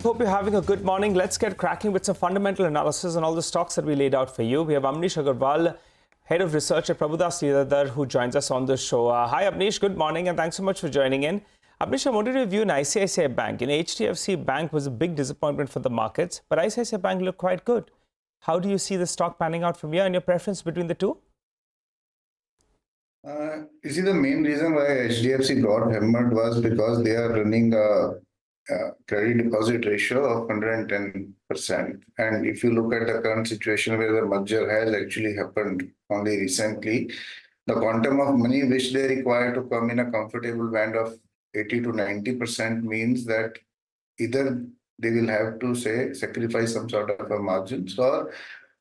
Hope you're having a good morning. Let's get cracking with some fundamental analysis on all the stocks that we laid out for you. We have Amnish Aggarwal, Head of Research at Prabhudas Lilladher, who joins us on the show. Hi, Amnish. Good morning, and thanks so much for joining in. Amnish, I wanted to review an ICICI Bank. HDFC Bank was a big disappointment for the markets, but ICICI Bank looked quite good. How do you see the stock panning out from here and your preference between the two? You see, the main reason why HDFC got hammered was because they are running a credit deposit ratio of 110%. And if you look at the current situation where the merger has actually happened only recently, the quantum of money which they require to come in a comfortable band of 80 to 90% means that either they will have to sacrifice some sort of a margins, or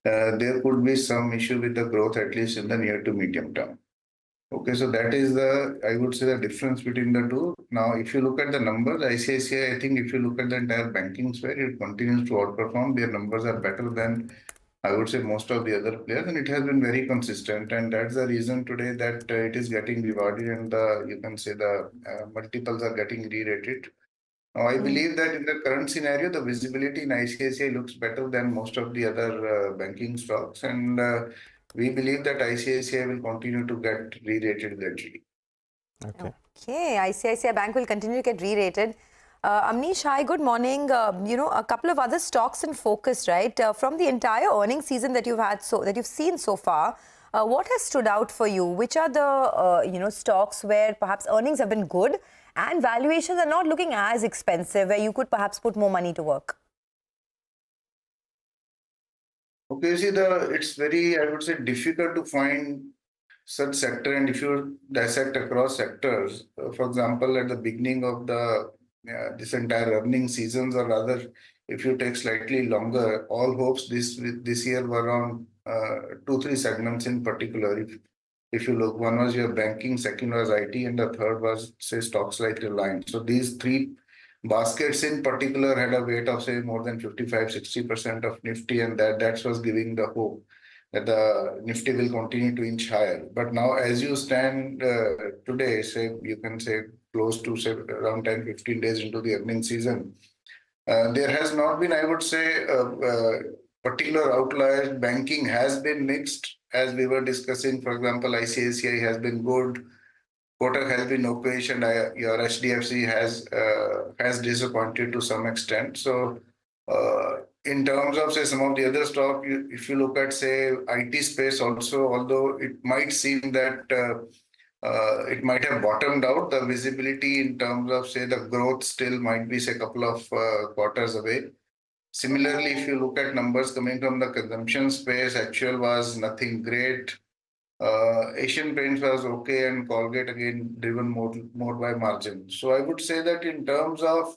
there could be some issue with the growth, at least in the near to medium term. Okay, so that is I would say, the difference between the two. Now, if you look at the numbers, ICICI, I think if you look at the entire banking sphere, it continues to outperform. Their numbers are better than, I would say, most of the other players, and it has been very consistent. And that's the reason today that it is getting rewarded, and you can say the multiples are getting re-rated. Now, I believe that in the current scenario, the visibility in ICICI looks better than most of the other banking stocks, and we believe that ICICI will continue to get re-rated gradually. Okay, ICICI Bank will continue to get re-rated. Amnish, hi, good morning. A couple of other stocks in focus, right? From the entire earnings season that you've seen so far, what has stood out for you? Which are the stocks where perhaps earnings have been good and valuations are not looking as expensive, where you could perhaps put more money to work? Okay, you see, it's very, I would say, difficult to find such sector, and if you dissect across sectors, for example, at the beginning of this entire earning seasons, or rather, if you take slightly longer, all hopes this year were on 2-3 segments in particular. If you look, one was your banking, second was IT, and the third was, say, stocks like Reliance. So these three baskets in particular had a weight of, say, more than 55-60% of Nifty, and that was giving the hope that the Nifty will continue to inch higher. But now, as you stand today, say, you can say close to, say, around 10-15 days into the earnings season, there has not been, I would say, particular outliers. Banking has been mixed, as we were discussing. For example, ICICI has been good, Kotak has been okay, and your HDFC has disappointed to some extent. So, in terms of, say, some of the other stock, if you look at, say, IT space also, although it might seem that it might have bottomed out, the visibility in terms of, say, the growth still might be, say, a couple of quarters away. Similarly, if you look at numbers coming from the consumption space, actual was nothing great. Asian Paints was okay, and Colgate again driven more by margin. So I would say that in terms of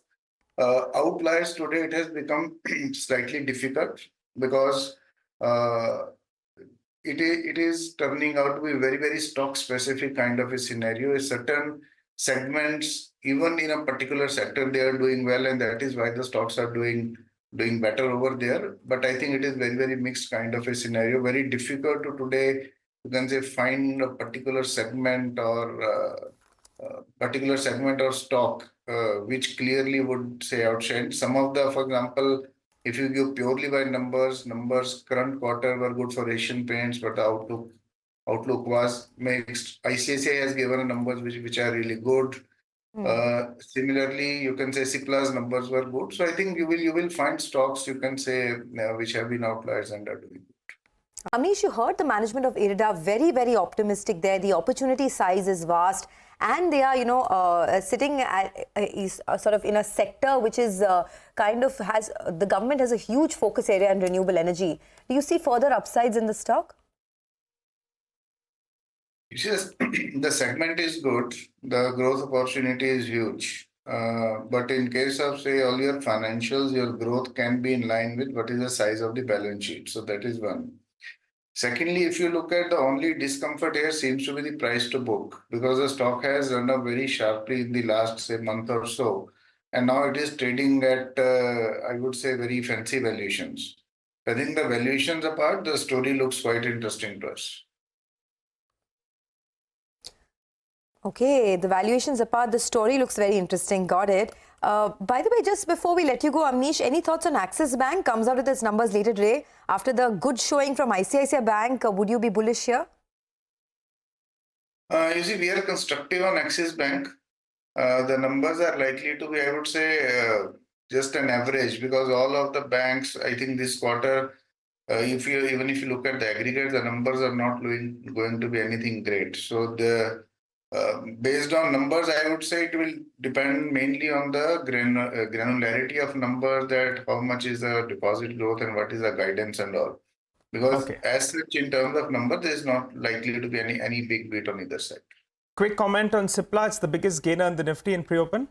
outliers today, it has become slightly difficult, because it is turning out to be very, very stock specific kind of a scenario. Certain segments, even in a particular sector, they are doing well, and that is why the stocks are doing better over there. But I think it is very, very mixed kind of a scenario. Very difficult to today, you can say, find a particular segment or stock which clearly would say outshine. Some of the, for example, if you give purely by numbers, current quarter were good for Asian Paints, but the outlook was mixed. ICICI has given numbers which are really good. Similarly, you can say Cipla's numbers were good. So I think you will find stocks, you can say, which have been outliers and are doing good. Amnish, you heard the management of IREDA very, very optimistic there. The opportunity size is vast, and they are, sitting at sort of in a sector which is the government has a huge focus area in renewable energy. Do you see further upsides in the stock? Yes, the segment is good. The growth opportunity is huge. But in case of, say, all your financials, your growth can be in line with what is the size of the balance sheet. So that is one. Secondly, if you look at the only discomfort here seems to be the price to book, because the stock has run up very sharply in the last, say, month or so. And now it is trading at, I would say, very fancy valuations. I think the valuations apart, the story looks quite interesting to us. Okay, the valuations apart, the story looks very interesting. Got it. By the way, just before we let you go, Amnish, any thoughts on Axis Bank? Comes out with its numbers later today. After the good showing from ICICI Bank, would you be bullish here? You see, we are constructive on Axis Bank. The numbers are likely to be, I would say, just an average, because all of the banks, I think this quarter, even if you look at the aggregate, the numbers are not going to be anything great. So based on numbers, I would say it will depend mainly on the granularity of numbers, that how much is the deposit growth and what is the guidance and all. Because Okay. as such, in terms of number, there is not likely to be any big beat on either side. Quick comment on Cipla. It's the biggest gainer in the Nifty in pre-open.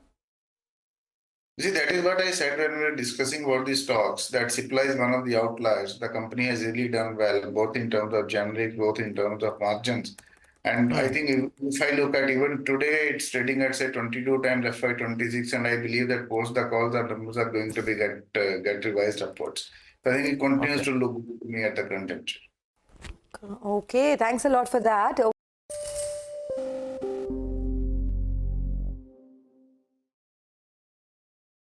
See, that is what I said when we were discussing about the stocks, that Cipla is one of the outliers. The company has really done well, both in terms of generic, both in terms of margins. And I think if I look at even today, it's trading at, say, 22 times FY26, and I believe that post the calls, the numbers are going to be get revised upwards. So I think it continues to look good to me at the current juncture. Okay, thanks a lot for that.